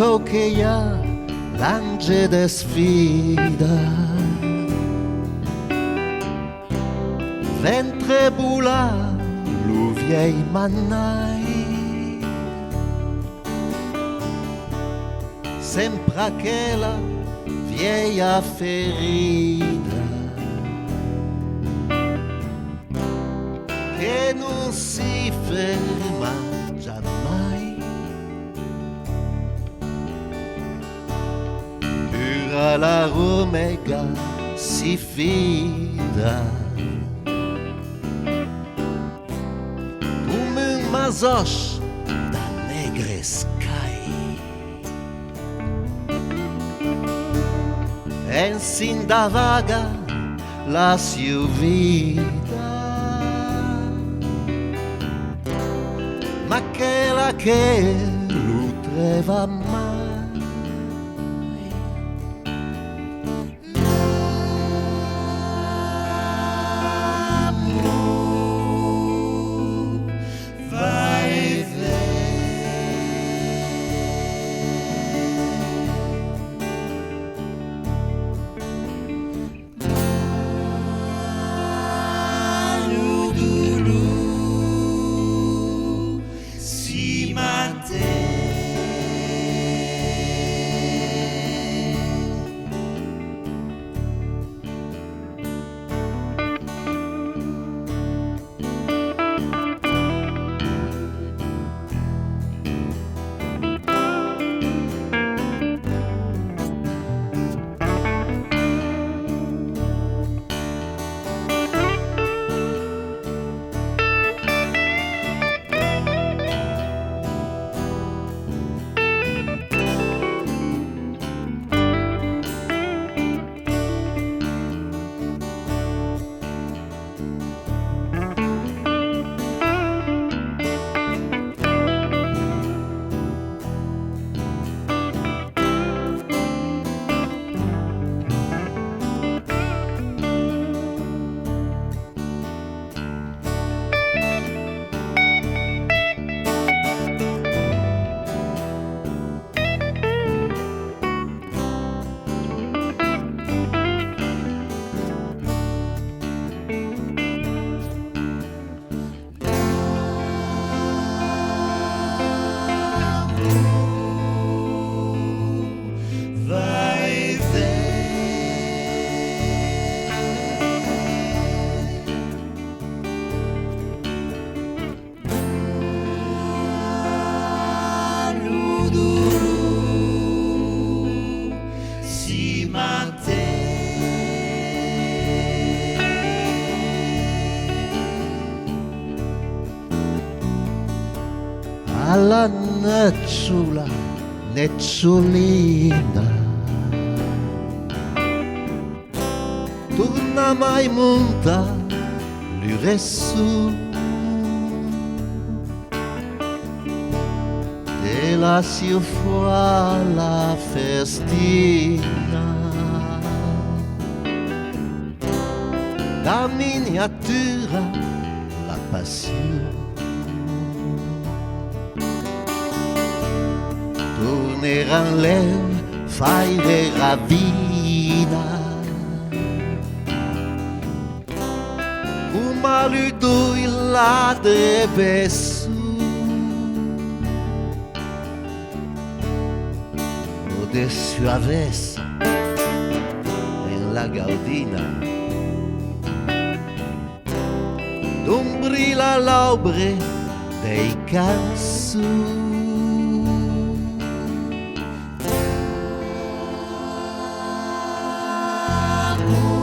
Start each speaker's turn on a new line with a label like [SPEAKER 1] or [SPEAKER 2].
[SPEAKER 1] ecco che ya l'angelo sfida. Ventre boula, lo vieil manai, sempre aquella vieia ferida che non si ferma giammai. Pura la Romega si fida come un masoch da negrescai. Ensin da vaga la sua vita, ma quella che lo trova mai. Alla necciula, necciolina, torna mai monta l'uressu e la si fa la festina la miniatura, la passione. Torneran l'el, fai ravina, come lui la deve su, o de sua avessa en la gaudina, d'ombri la laubre dei cansu. Oh